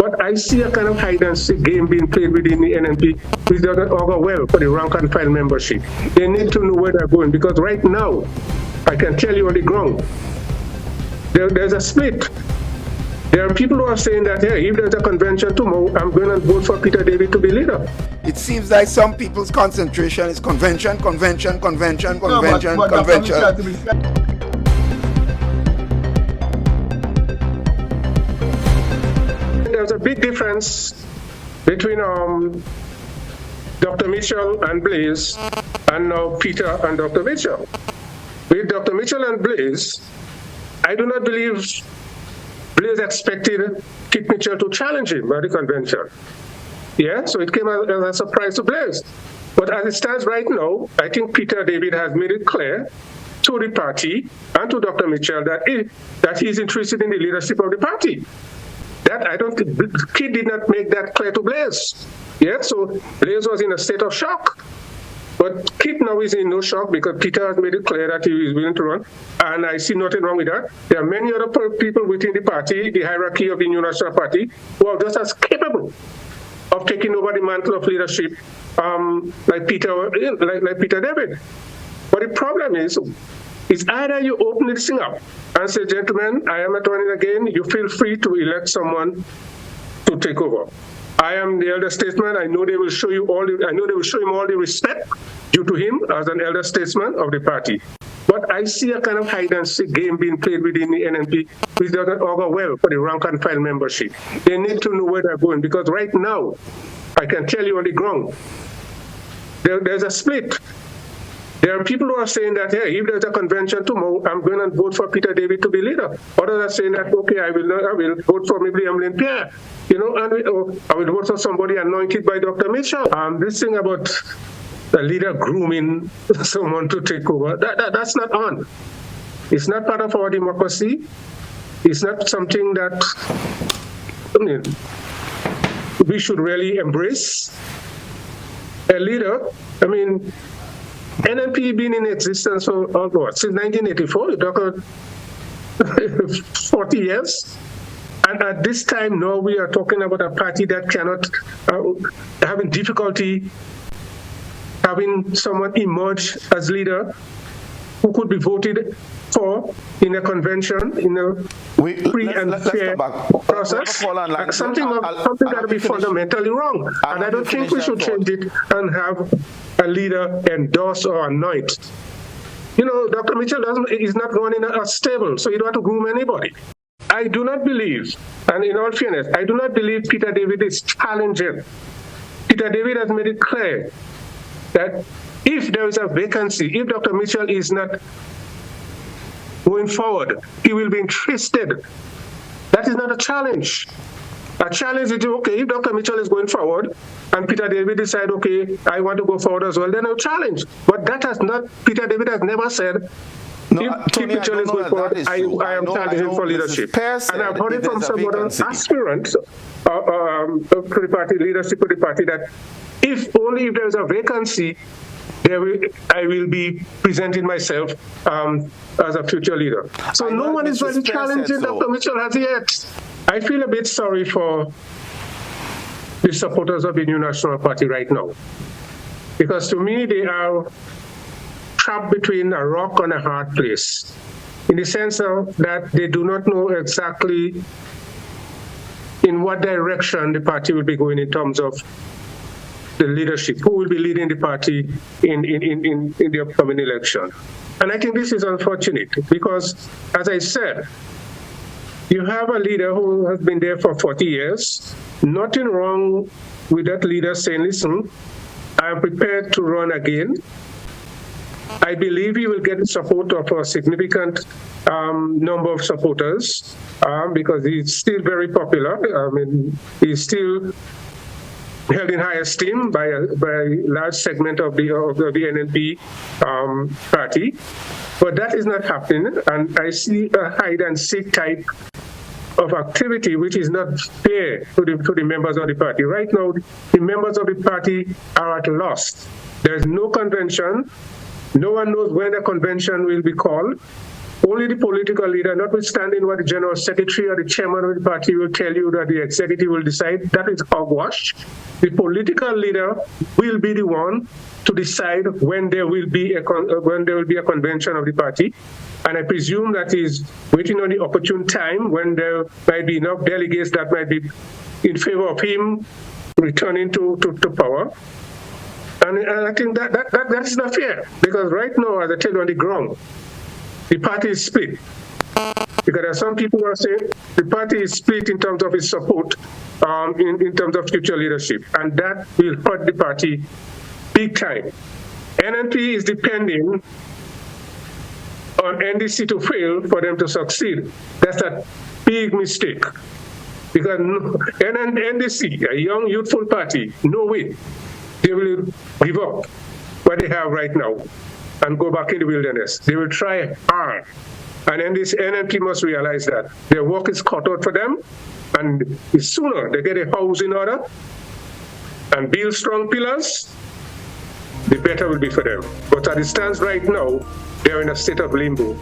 But I see a kind of hide and seek game being played within the NNP, which doesn't augur well for the rank and file membership. They need to know where they're going, because right now, I can tell you on the ground, there's a split. There are people who are saying that, hey, if there's a convention tomorrow, I'm going to vote for Peter David to be leader. It seems like some people's concentration is convention. There's a big difference between Dr. Mitchell and Blaze, and now Peter and Dr. Mitchell. With Dr. Mitchell and Blaze, I do not believe Blaze expected Kit Mitchell to challenge him at the convention. Yeah, so it came as a surprise to Blaze. But as it stands right now, I think Peter David has made it clear to the party and to Dr. Mitchell that he's interested in the leadership of the party. That I don't think Kit did not make that clear to Blaze. Yeah, so Blaze was in a state of shock. But Kit now is in no shock because Peter has made it clear that he is willing to run, and I see nothing wrong with that. There are many other people within the party, the hierarchy of the New National Party, who are just as capable of taking over the mantle of leadership like Peter David. But the problem is either you open this thing up and say, gentlemen, I am not running again, you feel free to elect someone to take over. I am the elder statesman. I know they will show him all the respect due to him as an elder statesman of the party. But I see a kind of hide and seek game being played within the NNP, which doesn't augur well for the rank and file membership. They need to know where they're going, because right now, I can tell you on the ground, there's a split. There are people who are saying that, hey, if there's a convention tomorrow, I'm going to vote for Peter David to be leader. Others are saying that, okay, I will vote for maybe Emlyn Pierre, and I will vote for somebody anointed by Dr. Mitchell. This thing about the leader grooming someone to take over, that's not on. It's not part of our democracy. It's not something that we should really embrace. A leader, NNP been in existence for since 1984, you talk about 40 years. And at this time now we are talking about a party that cannot, having difficulty having someone emerge as leader who could be voted for in a convention, in a free and fair process. Something that will be fundamentally wrong. And I don't think we should change it and have a leader endorse or anoint. Dr. Mitchell is not running a stable, so you don't have to groom anybody. I do not believe, and in all fairness, I do not believe Peter David is challenging. Peter David has made it clear that if there is a vacancy, if Dr. Mitchell is not going forward, he will be interested. That is not a challenge. A challenge is, okay, if Dr. Mitchell is going forward and Peter David decide, okay, I want to go forward as well, then I'll challenge. But that has not, Peter David has never said, if Mitchell is going forward, I am challenging him for leadership. And I've heard it from some other aspirants to the party, leadership of the party, that if there's a vacancy, I will be presenting myself as a future leader. So no one is really challenging Dr. Mitchell as yet. I feel a bit sorry for the supporters of the New National Party right now, because to me they are trapped between a rock and a hard place, in the sense of that they do not know exactly in what direction the party will be going in terms of the leadership, who will be leading the party in the upcoming election. And I think this is unfortunate because, as I said, you have a leader who has been there for 40 years. Nothing wrong with that leader saying, listen, I am prepared to run again. I believe he will get the support of a significant number of supporters because he's still very popular. He's still held in high esteem by a large segment of the NNP party. But that is not happening, and I see a hide-and-seek type of activity which is not fair to the members of the party. Right now, the members of the party are at loss. There's no convention. No one knows when a convention will be called. Only the political leader, notwithstanding what the general secretary or the chairman of the party will tell you that the executive will decide, that is hogwash. The political leader will be the one to decide when there will be a convention of the party. And I presume that he's waiting on the opportune time when there might be enough delegates that might be in favor of him returning to power. And I think that is not fair, because right now, as I tell you on the ground, the party is split. Because there are some people who are saying the party is split in terms of its support, in terms of future leadership, and that will hurt the party big time. NNP is depending on NDC to fail for them to succeed. That's a big mistake. Because NDC, a young, youthful party, no way they will give up what they have right now and go back in the wilderness. They will try hard. And then this NNP must realize that their work is cut out for them, and the sooner they get a house in order and build strong pillars, the better will be for them. But as it stands right now, they're in a state of limbo.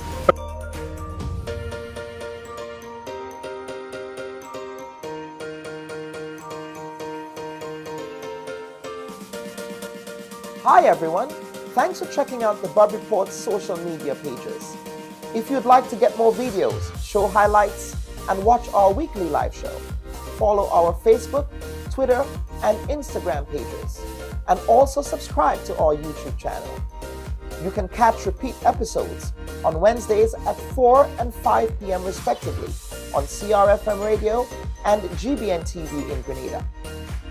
Hi everyone, thanks for checking out the Bub Report's social media pages. If you'd like to get more videos, show highlights, and watch our weekly live show, follow our Facebook, Twitter, and Instagram pages, and also subscribe to our YouTube channel. You can catch repeat episodes on Wednesdays at 4 and 5 p.m. respectively on CRFM Radio and GBN TV in Grenada.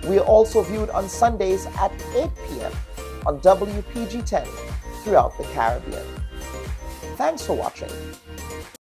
We are also viewed on Sundays at 8 p.m. on WPG 10 throughout the Caribbean. Thanks for watching.